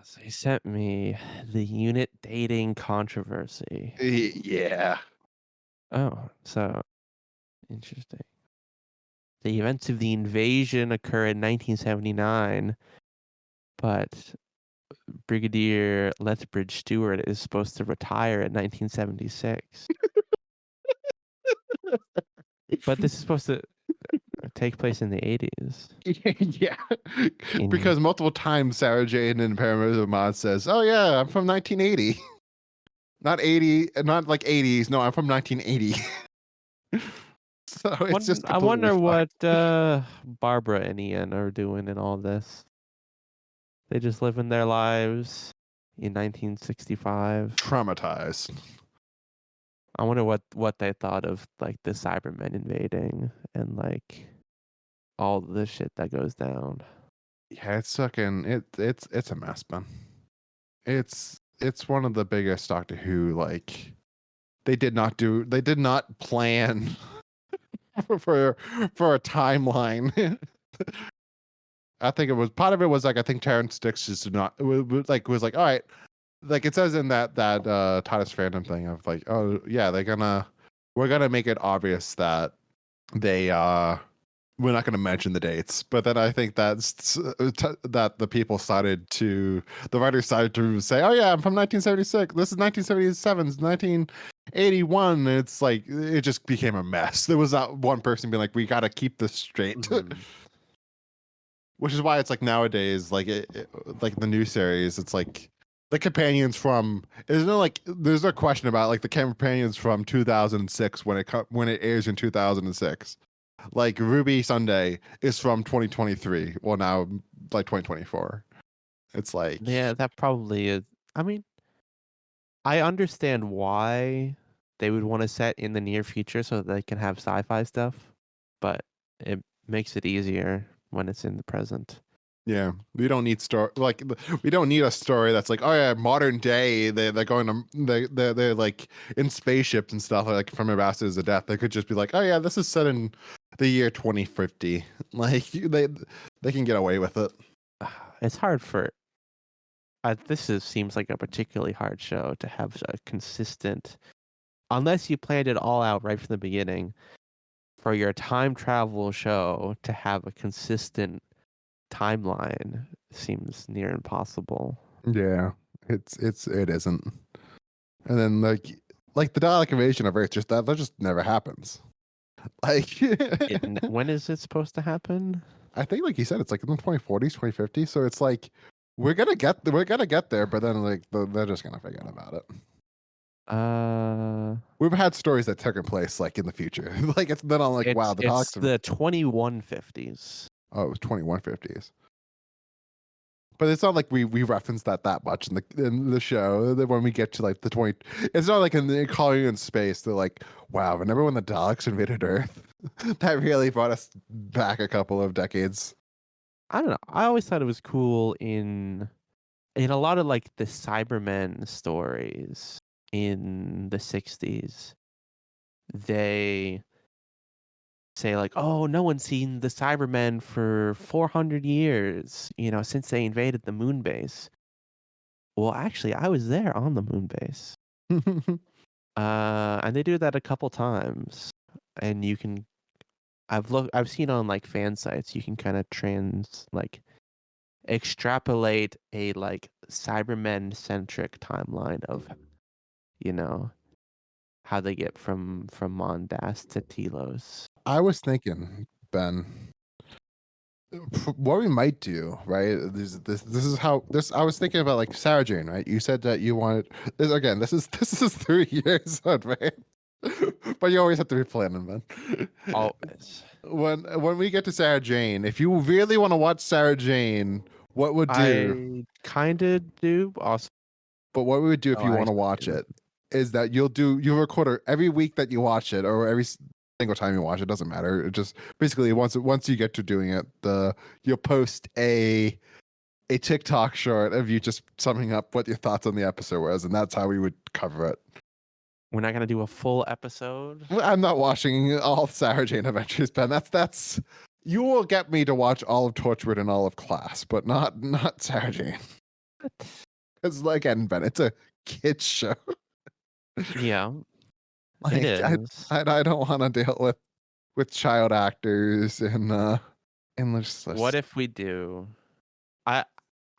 So he sent me the unit dating controversy. Yeah. Oh, so interesting. The events of the invasion occur in 1979, but Brigadier Lethbridge Stewart is supposed to retire in 1976. But this is supposed to take place in the 80s. Yeah. Because multiple times Sarah Jane in Paramount Mod says, "Oh yeah, I'm from 1980." Not 80, not like 80s. No, I'm from 1980. So it's just I completely wonder what fucked. Barbara and Ian are doing in all this. They just living their lives in 1965. Traumatized. I wonder what they thought of like the Cybermen invading and like all the shit that goes down. Yeah, it's fucking it's a mess, man. It's one of the biggest Doctor Who, like they did not plan for a timeline. I think it was part of it was like I think Terrence Dix just did not was like all right, like it says in that Titus fandom thing of like, oh yeah, we're gonna make it obvious that they we're not going to mention the dates, but then I think that the people the writers started to say, oh yeah, I'm from 1976. This is 1977. 1981. It's like, it just became a mess. There was that one person being like, we got to keep this straight. Mm-hmm. Which is why it's like nowadays, like like the new series, it's like the companions from, there's no question about like the companions from 2006 when it airs in 2006. Like Ruby Sunday is from 2023. Well, now like 2024. It's like, Yeah, that probably is. I mean, I understand why they would want to set in the near future so that they can have sci-fi stuff, but it makes it easier when it's in the present. yeah, we don't need we don't need a story that's like, oh yeah, modern day they're going to they're like in spaceships and stuff like from Ambassadors of Death. They could just be like, oh yeah, this is set in the year 2050. Like they can get away with it. It's hard for seems like a particularly hard show to have a consistent, unless you planned it all out right from the beginning. For your time travel show to have a consistent timeline seems near impossible. Yeah, it isn't. And then like the Dalek invasion of Earth, just that just never happens. Like When is it supposed to happen? I think like you said, it's like in the 2040s, 2050s. So it's like we're gonna get there, but then like they're just gonna forget about it. We've had stories that took place like in the future. Like it's been on like, wow, the it's Daleks. the 2150s. Oh, it was 2150s. But it's not like we reference that much in the show. When we get to like the 20, it's not like in the Calling in Space. They're like, wow, remember when the Daleks invaded Earth? That really brought us back a couple of decades. I don't know. I always thought it was cool in a lot of like the Cybermen stories in the 60s. They say like, oh, no one's seen the Cybermen for 400 years, since they invaded the moon base. Well, actually, I was there on the moon base. And they do that a couple times. And I've seen on like fan sites, you can kind of extrapolate a like Cybermen centric timeline of, how they get from Mondas to Telos. I was thinking, Ben, what we might do, right? This is how this. I was thinking about like Sarah Jane, right? You said that you wanted this again. This is 3 years on, right? But you always have to be planning, man. Always. When we get to Sarah Jane, if you really want to watch Sarah Jane, what would do? I kind of do. Also, But what we would do if you I want to watch it is that you'll record every week that you watch it, or every single time you watch it, doesn't matter. It just basically once you get to doing it, you'll post a TikTok short of you just summing up what your thoughts on the episode was, and that's how we would cover it. We're not gonna do a full episode. I'm not watching all of Sarah Jane Adventures, Ben. That's you will get me to watch all of Torchwood and all of Class, but not Sarah Jane. What? Because again, Ben, it's a kids show. Yeah, it Like is. I don't want to deal with child actors and What if we do? I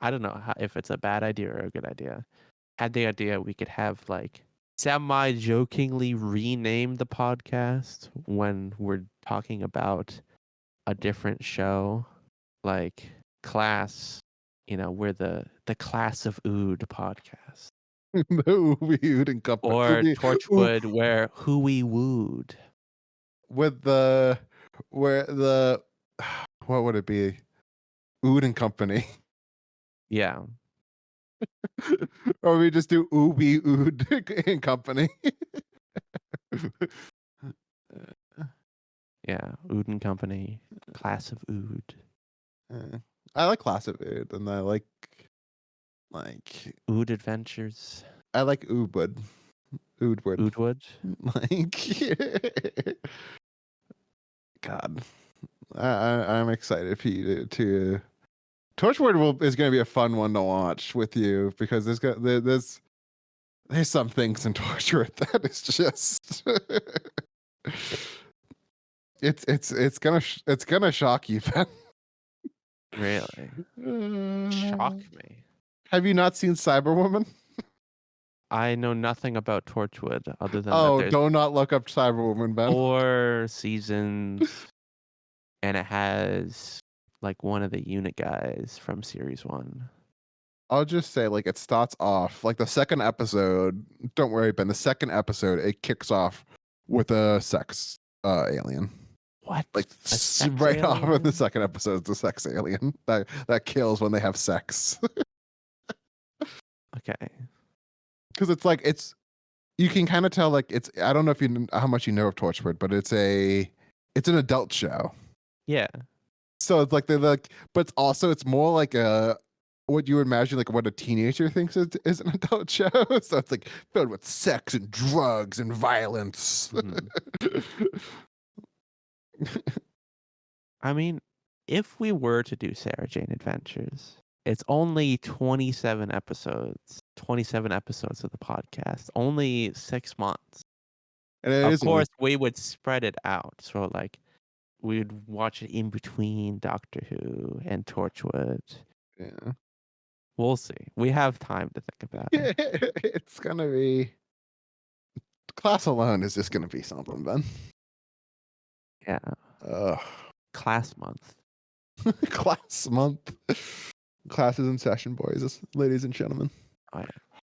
I don't know if it's a bad idea or a good idea. Had the idea we could have like semi-jokingly rename the podcast when we're talking about a different show, like Class. We're the Class of Ood podcast, the Ubi and Company or Ubi Torchwood, where Who We Wooed. with the where the what would it be? Ood and Company. Yeah, Or we just do Ubi Ood and Company. yeah, Ood and Company, Class of Ood, I like Class of Ood, and like Ood Adventures, I like Oodwood. Oodwood. Oodwood. Like God. I'm excited for you to Torchwood is going to be a fun one to watch with you because there's some things in Torchwood that is just it's gonna shock you, Ben. Really Uh, shock me. have you not seen Cyberwoman? I know nothing about Torchwood other than that Oh, there's do not look up Cyberwoman, Ben. 4 seasons, and it has like one of the unit guys from series 1. I'll just say, like, it starts off like the second episode. Don't worry, Ben. The second episode, it kicks off with a sex alien. What? Like A sex right off in the alien? second episode, it's a sex alien that kills when they have sex. Okay. Because it's you can kind of tell like it's I don't know if how much you know of Torchwood, but it's an adult show. Yeah. So it's like they're like, but it's more like a what you would imagine like what a teenager thinks is an adult show. So it's like filled with sex and drugs and violence. Mhm. I mean, if we were to do Sarah Jane Adventures, it's only 27 episodes. 27 episodes of the podcast. Only 6 months. And it Of is course, we would spread it out. So like we'd watch it in between Doctor Who and Torchwood. yeah. We'll see. We have time to think about it. It's gonna be Class alone is just gonna be something, Ben. Yeah. Ugh. Class month. Class month. Class is in session, boys, ladies and gentlemen. Oh yeah.